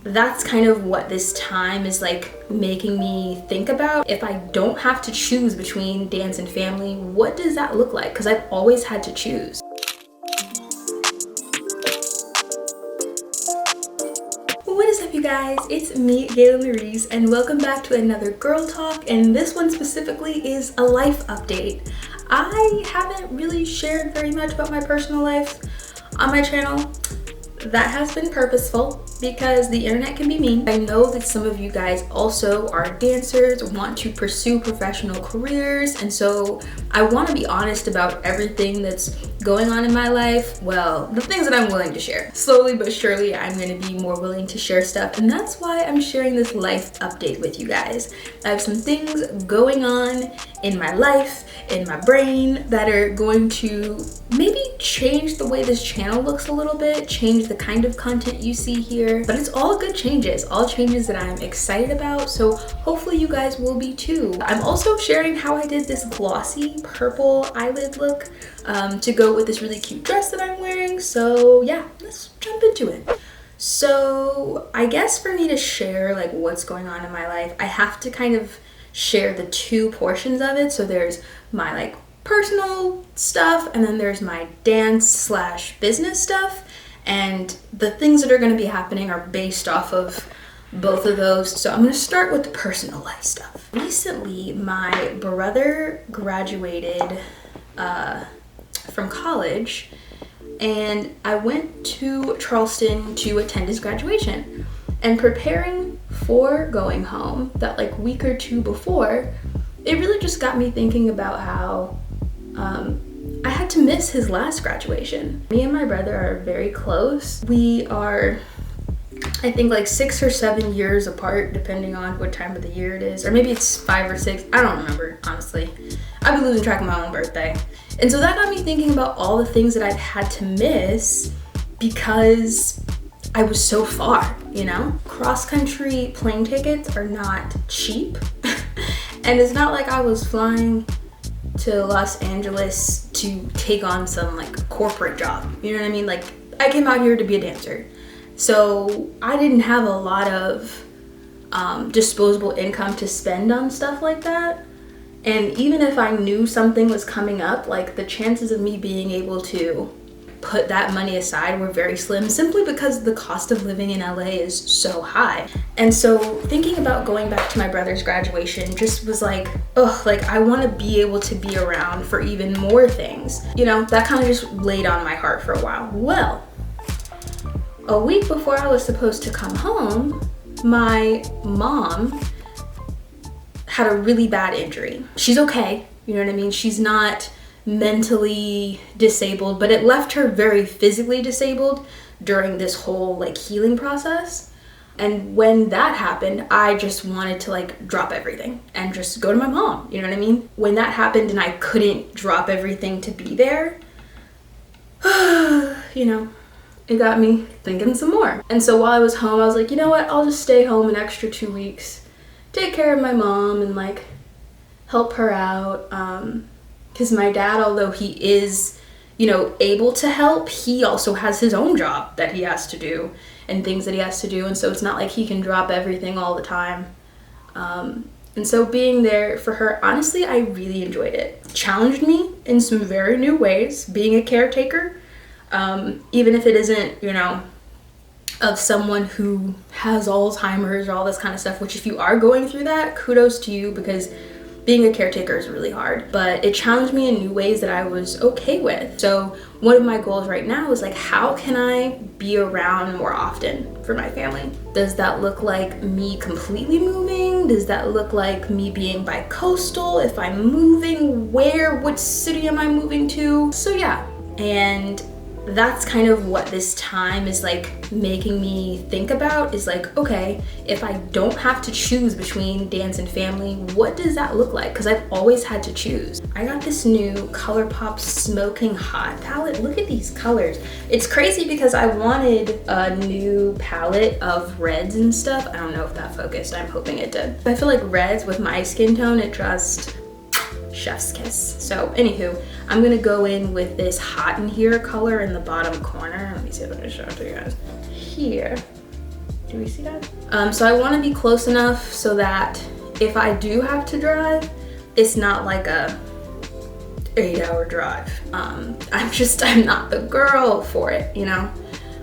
that's kind of what this time is like making me think about. If I don't have to choose between dance and family, what does that look like? Because I've always had to choose. What is up, you guys? It's me, Gaylyn Lareese, and welcome back to another girl talk, and this one specifically is a life update. I haven't really shared very much about my personal life on my channel. That has been purposeful because the internet can be mean. I know that some of you guys also are dancers, want to pursue professional careers, and so I want to be honest about everything that's going on in my life. Well, the things that I'm willing to share. Slowly but surely, I'm going to be more willing to share stuff, and that's why I'm sharing this life update with you guys. I have some things going on in my life, in my brain, that are going to maybe change the way this channel looks a little bit, change the kind of content you see here, but it's all good changes, all changes that I'm excited about, so hopefully you guys will be too. I'm also sharing how I did this glossy purple eyelid look to go with this really cute dress that I'm wearing, so yeah, let's jump into it. So I guess for me to share like what's going on in my life, I have to kind of share the two portions of it. So there's my like personal stuff, and then there's my dance slash business stuff, and the things that are going to be happening are based off of both of those. So I'm going to start with the personal life stuff. Recently, my brother graduated from college, and I went to Charleston to attend his graduation. And preparing for going home, that like week or two before, it really just got me thinking about how I had to miss his last graduation. Me and my brother are very close. We are, I think, like 6 or 7 years apart, depending on what time of the year it is. Or maybe it's 5 or 6, I don't remember, honestly. I've been losing track of my own birthday. And so that got me thinking about all the things that I've had to miss because I was so far, you know? Cross-country plane tickets are not cheap. And it's not like I was flying to Los Angeles to take on some like corporate job. You know what I mean? Like, I came out here to be a dancer. So I didn't have a lot of disposable income to spend on stuff like that. And even if I knew something was coming up, like the chances of me being able to put that money aside were very slim, simply because the cost of living in LA is so high. And so thinking about going back to my brother's graduation just was like, ugh, like I want to be able to be around for even more things. You know, that kind of just laid on my heart for a while. Well, a week before I was supposed to come home, my mom had a really bad injury. She's okay, you know what I mean? She's not mentally disabled, but it left her very physically disabled during this whole like healing process. And when that happened, I just wanted to like drop everything and just go to my mom, you know what I mean? When that happened and I couldn't drop everything to be there, you know, it got me thinking some more. And so while I was home, I was like, you know what, I'll just stay home an extra 2 weeks, take care of my mom and like help her out. Because my dad, although he is, you know, able to help, he also has his own job that he has to do and things that he has to do. And so it's not like he can drop everything all the time. And so being there for her, honestly, I really enjoyed it. Challenged me in some very new ways, being a caretaker, even if it isn't, you know, of someone who has Alzheimer's or all this kind of stuff, which if you are going through that, kudos to you, because being a caretaker is really hard, but it challenged me in new ways that I was okay with. So one of my goals right now is like, how can I be around more often for my family? Does that look like me completely moving? Does that look like me being bi-coastal? If I'm moving, where, what city am I moving to? So yeah, and that's kind of what this time is like making me think about, is like, okay, if I don't have to choose between dance and family, what does that look like? Because I've always had to choose. I got this new ColourPop Smoking Hot palette. Look at these colors. It's crazy because I wanted a new palette of reds and stuff. I don't know if that focused. I'm hoping it did. I feel like reds with my skin tone, it just chef's kiss. So anywho, I'm gonna go in with this Hot in Here color in the bottom corner. Let me see if I can show it to you guys. Here. Do we see that? So I want to be close enough so that if I do have to drive, it's not like a 8-hour drive. I'm not the girl for it, you know?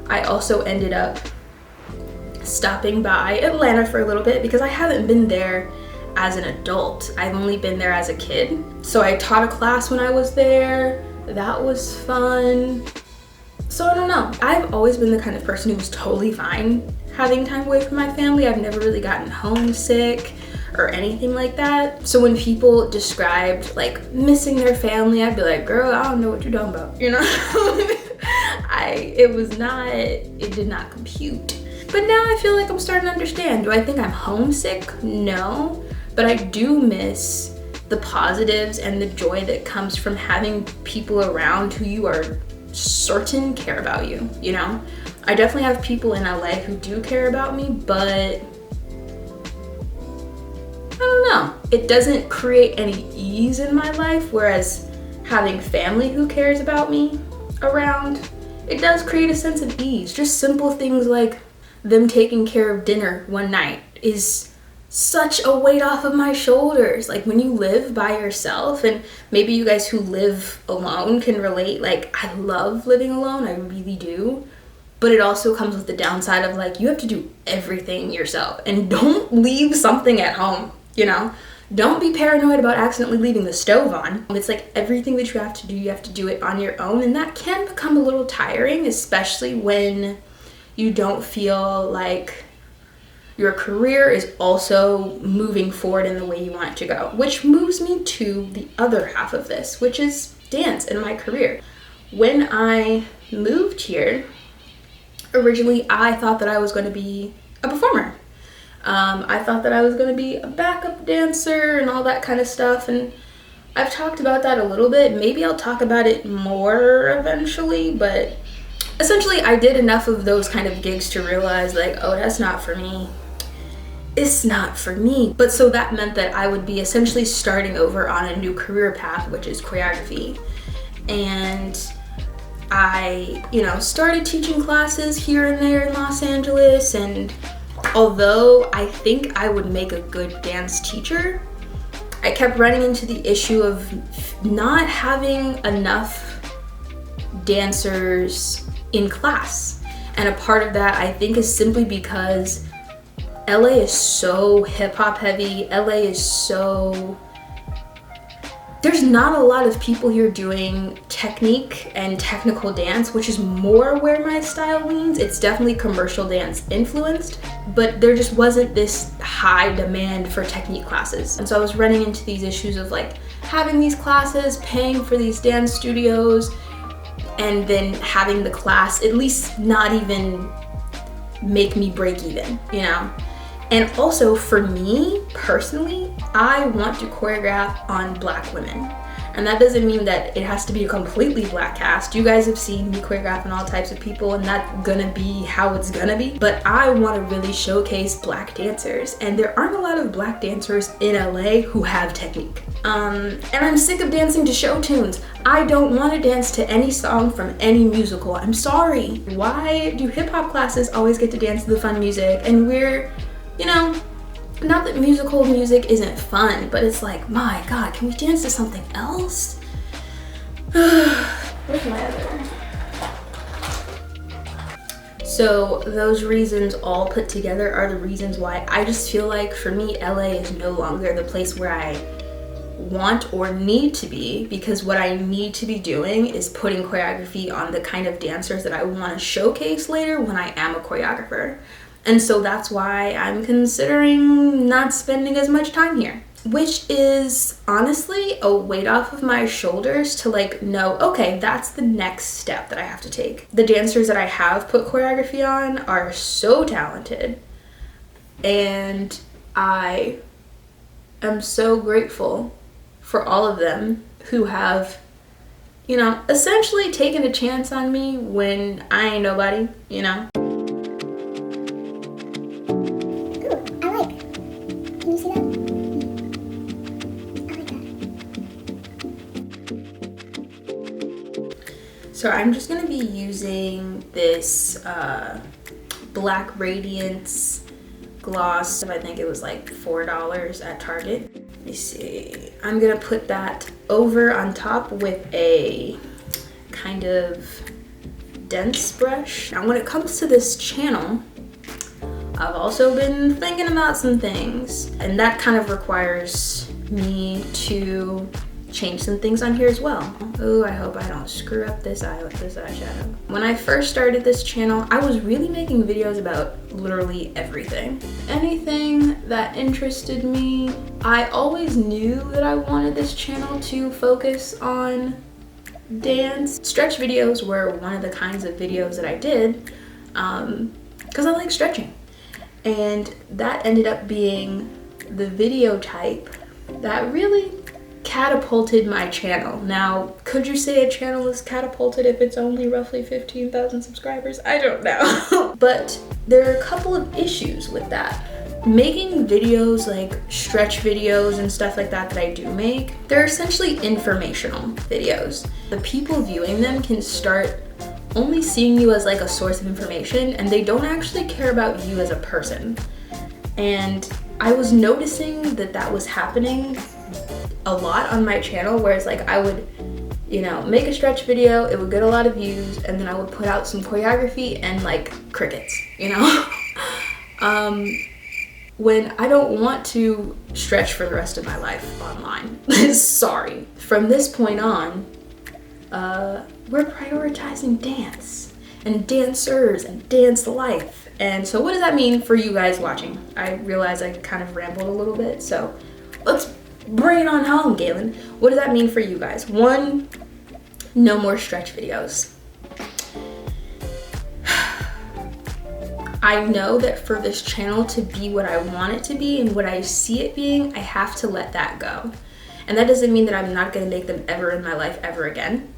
I also ended up stopping by Atlanta for a little bit because I haven't been there as an adult. I've only been there as a kid. So I taught a class when I was there. That was fun. So I don't know. I've always been the kind of person who was totally fine having time away from my family. I've never really gotten homesick or anything like that. So when people described like missing their family, I'd be like, girl, I don't know what you're talking about, you know? It did not compute. But now I feel like I'm starting to understand. Do I think I'm homesick? No, but I do miss the positives and the joy that comes from having people around who you are certain care about you, you know? I definitely have people in LA who do care about me, but I don't know. It doesn't create any ease in my life, whereas having family who cares about me around, it does create a sense of ease. Just simple things like them taking care of dinner one night is such a weight off of my shoulders. Like when you live by yourself, and maybe you guys who live alone can relate, like I love living alone, I really do. But it also comes with the downside of like, you have to do everything yourself, and don't leave something at home, you know? Don't be paranoid about accidentally leaving the stove on. It's like everything that you have to do it on your own, and that can become a little tiring, especially when you don't feel like your career is also moving forward in the way you want it to go. Which moves me to the other half of this, which is dance and my career. When I moved here, originally I thought that I was going to be a performer. I thought that I was going to be a backup dancer and all that kind of stuff, and I've talked about that a little bit. Maybe I'll talk about it more eventually, but essentially I did enough of those kind of gigs to realize like, oh, that's not for me. It's not for me. But so that meant that I would be essentially starting over on a new career path, which is choreography. And I, started teaching classes here and there in Los Angeles, and although I think I would make a good dance teacher, I kept running into the issue of not having enough dancers in class. And a part of that, I think, is simply because LA is so hip-hop heavy. There's not a lot of people here doing technique and technical dance, which is more where my style leans. It's definitely commercial dance influenced, but there just wasn't this high demand for technique classes. And so I was running into these issues of like having these classes, paying for these dance studios, and then having the class at least not even make me break even, And also for me personally, I want to choreograph on Black women. And that doesn't mean that it has to be a completely Black cast. You guys have seen me choreograph on all types of people, and that's gonna be how it's gonna be. But I wanna really showcase Black dancers. And there aren't a lot of Black dancers in LA who have technique. And I'm sick of dancing to show tunes. I don't wanna dance to any song from any musical. I'm sorry. Why do hip hop classes always get to dance to the fun music? And we're, not that musical music isn't fun, but it's like, my God, can we dance to something else? Where's my other? So those reasons all put together are the reasons why I just feel like for me, LA is no longer the place where I want or need to be, because what I need to be doing is putting choreography on the kind of dancers that I want to showcase later when I am a choreographer. And so that's why I'm considering not spending as much time here, which is honestly a weight off of my shoulders to know, okay, that's the next step that I have to take. The dancers that I have put choreography on are so talented, and I am so grateful for all of them who have, essentially taken a chance on me when I ain't nobody, So I'm just going to be using this Black Radiance gloss. I think it was like $4 at Target. Let me see. I'm gonna put that over on top with a kind of dense brush. Now when it comes to this channel, I've also been thinking about some things, and that kind of requires me to change some things on here as well. Oh, I hope I don't screw up this eye with this eyeshadow. When I first started this channel, I was really making videos about literally everything. Anything that interested me. I always knew that I wanted this channel to focus on dance. Stretch videos were one of the kinds of videos that I did because I like stretching. And that ended up being the video type that really catapulted my channel. Now, could you say a channel is catapulted if it's only roughly 15,000 subscribers? I don't know. But there are a couple of issues with that. Making videos like stretch videos and stuff like that I do make, they're essentially informational videos. The people viewing them can start only seeing you as like a source of information, and they don't actually care about you as a person. And I was noticing that that was happening a lot on my channel, whereas like I would, you know, make a stretch video, it would get a lot of views, and then I would put out some choreography and like crickets, you know? When I don't want to stretch for the rest of my life online. Sorry. From this point on, we're prioritizing dance and dancers and dance life. And so what does that mean for you guys watching? I realize I kind of rambled a little bit, so let's bring it on home, Gaylyn. What does that mean for you guys? One, no more stretch videos. I know that for this channel to be what I want it to be and what I see it being, I have to let that go. And that doesn't mean that I'm not gonna make them ever in my life ever again.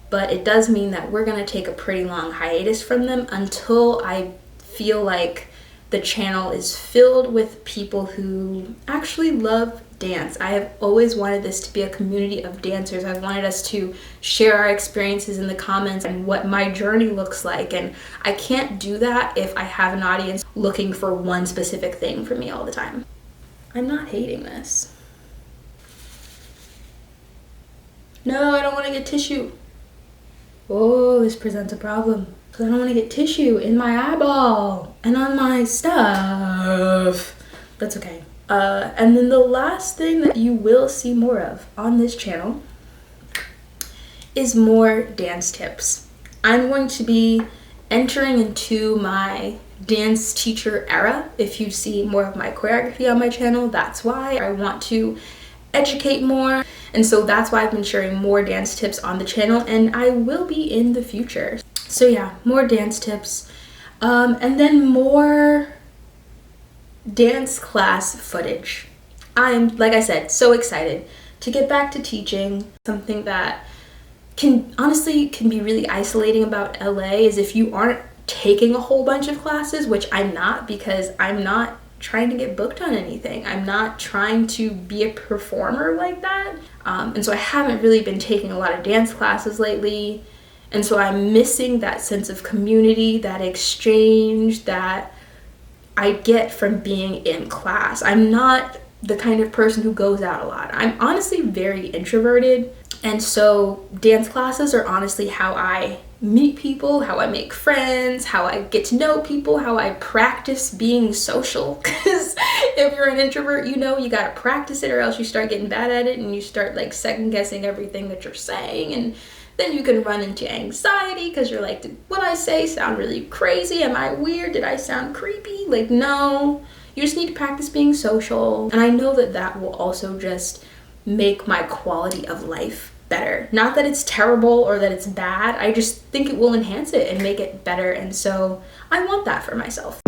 But it does mean that we're gonna take a pretty long hiatus from them until I feel like the channel is filled with people who actually love dance. I have always wanted this to be a community of dancers. I've wanted us to share our experiences in the comments and what my journey looks like. And I can't do that if I have an audience looking for one specific thing from me all the time. I'm not hating this. No, I don't want to get tissue. Oh, this presents a problem. Because I don't want to get tissue in my eyeball and on my stuff. That's okay. And then the last thing that you will see more of on this channel is more dance tips. I'm going to be entering into my dance teacher era. If you see more of my choreography on my channel, that's why. I want to educate more. And so that's why I've been sharing more dance tips on the channel, and I will be in the future. So yeah, more dance tips. And then more dance class footage. I'm, like I said, so excited to get back to teaching. Something that can be really isolating about LA is if you aren't taking a whole bunch of classes, which I'm not, because I'm not trying to get booked on anything. I'm not trying to be a performer like that. And so I haven't really been taking a lot of dance classes lately. And so I'm missing that sense of community, that exchange that I get from being in class. I'm not the kind of person who goes out a lot. I'm honestly very introverted. And so dance classes are honestly how I meet people, how I make friends, how I get to know people, how I practice being social. Because if you're an introvert, you know you gotta practice it or else you start getting bad at it and you start like second guessing everything that you're saying, and then you can run into anxiety because you're like, did what I say sound really crazy? Am I weird? Did I sound creepy? Like, no, you just need to practice being social. And I know that that will also just make my quality of life better. Not that it's terrible or that it's bad. I just think it will enhance it and make it better. And so I want that for myself.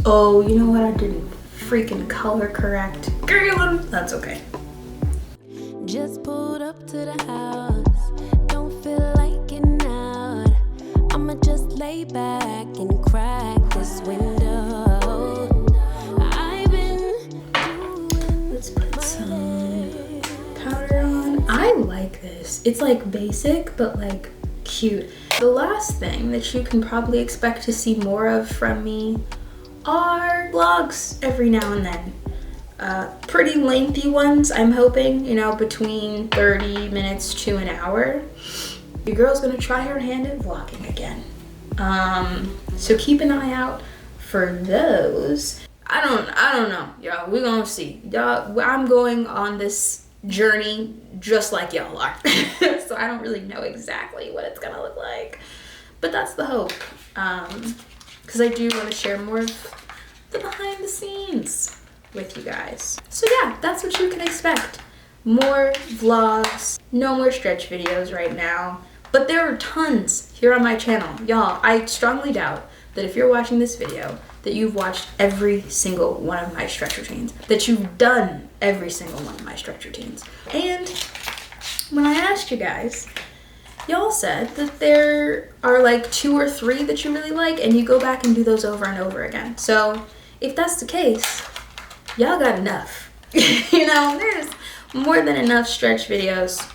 Oh, you know what? I didn't freaking color correct. Gaylyn! That's okay. Just pulled up to the house. Don't feel like getting out. I'ma just lay back and crack this window. I've been Let's put some powder on. I like this. It's like basic, but like cute. The last thing that you can probably expect to see more of from me are vlogs every now and then. Pretty lengthy ones, I'm hoping, you know, between 30 minutes to an hour. Your girl's gonna try her hand at vlogging again. So keep an eye out for those. I don't know, y'all. We're gonna see. Y'all, I'm going on this journey just like y'all are. So I don't really know exactly what it's gonna look like. But that's the hope. Because I do want to share more of the behind the scenes with you guys. So yeah, that's what you can expect. More vlogs, no more stretch videos right now. But there are tons here on my channel. Y'all, I strongly doubt that if you're watching this video, that you've watched every single one of my stretch routines, that you've done every single one of my stretch routines. And when I asked you guys, y'all said that there are like 2 or 3 that you really like, and you go back and do those over and over again. So if that's the case, y'all got enough. You know, there's more than enough stretch videos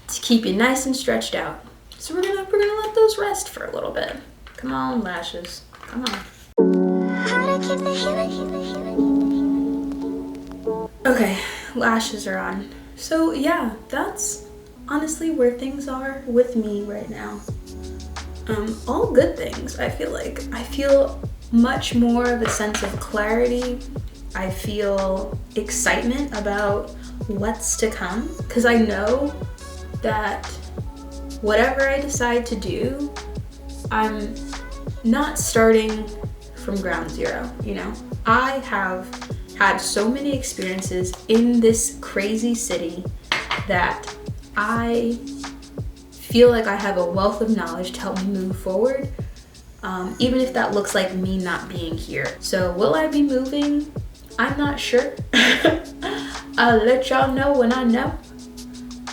to keep you nice and stretched out. So we're gonna let those rest for a little bit. Come on, lashes. Come on. Okay, lashes are on. So yeah, that's honestly where things are with me right now. All good things, I feel like. I feel much more of a sense of clarity. I feel excitement about what's to come, because I know that whatever I decide to do, I'm not starting from ground zero, you know? I have had so many experiences in this crazy city that I feel like I have a wealth of knowledge to help me move forward, even if that looks like me not being here. So will I be moving? I'm not sure. I'll let y'all know when I know,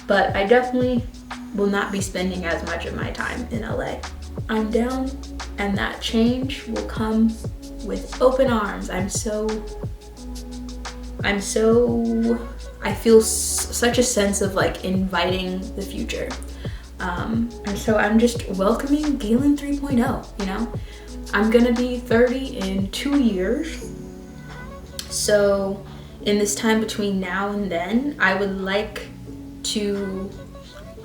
but I definitely will not be spending as much of my time in LA. I'm down, and that change will come with open arms. I feel such a sense of like inviting the future. And so I'm just welcoming Gaylyn 3.0, you know? I'm gonna be 30 in 2 years. So in this time between now and then, I would like to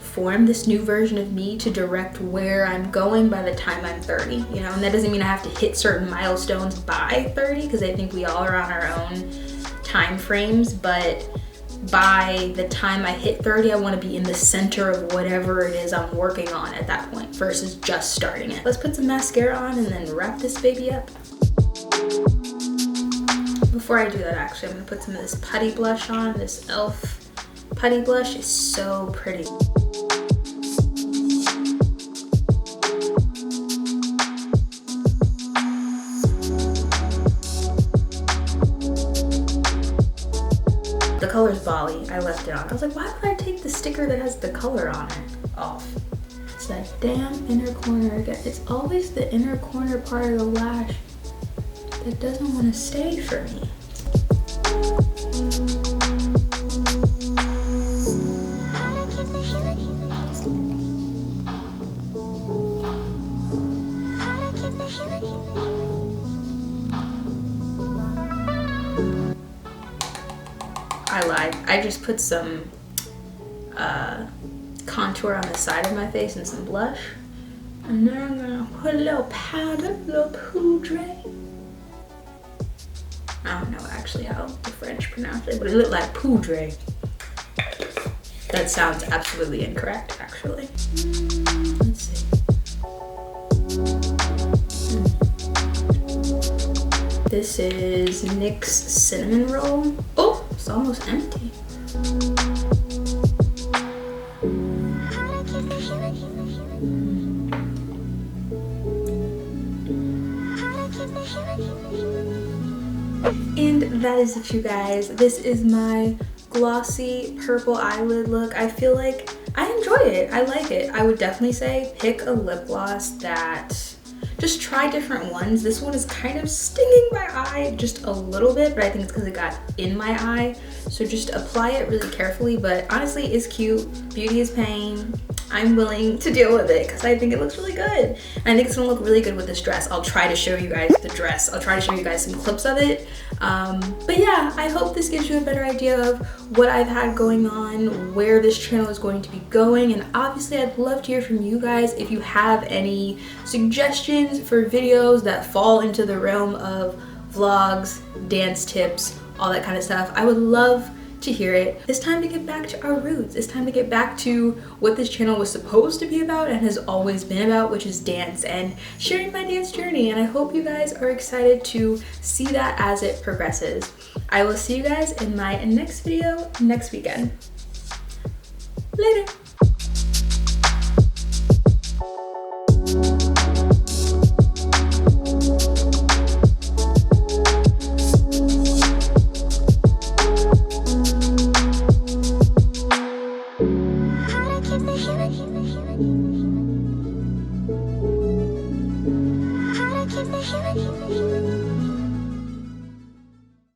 form this new version of me to direct where I'm going by the time I'm 30, you know? And that doesn't mean I have to hit certain milestones by 30, because I think we all are on our own time frames, but by the time I hit 30, I want to be in the center of whatever it is I'm working on at that point versus just starting it. Let's put some mascara on and then wrap this baby up. Before I do that, actually, I'm going to put some of this putty blush on. This e.l.f. putty blush is so pretty. The color's Bali. I left it on. I was like, why would I take the sticker that has the color on it off? It's that damn inner corner again. It's always the inner corner part of the lash that doesn't want to stay for me. I lied. I just put some contour on the side of my face and some blush. And then I'm gonna put a little powder, a little poudre. I don't know actually how the French pronounce it, but it looked like poudre. That sounds absolutely incorrect, actually. Let's see. This is NYX's cinnamon roll. Oh, it's almost empty. And that is it, you guys. This is my glossy purple eyelid look. I feel like I enjoy it. I like it. I would definitely say pick a lip gloss that just try different ones. This one is kind of stinging my eye just a little bit, but I think it's because it got in my eye. So just apply it really carefully, but honestly, it's cute. Beauty is pain. I'm willing to deal with it because I think it looks really good. And I think it's gonna look really good with this dress. I'll try to show you guys the dress. I'll try to show you guys some clips of it. But yeah, I hope this gives you a better idea of what I've had going on, where this channel is going to be going, and obviously I'd love to hear from you guys if you have any suggestions for videos that fall into the realm of vlogs, dance tips, all that kind of stuff. I would love to hear it. It's time to get back to our roots. It's time to get back to what this channel was supposed to be about and has always been about, which is dance and sharing my dance journey. And I hope you guys are excited to see that as it progresses. I will see you guys in my next video next weekend. Later. How to keep the healing.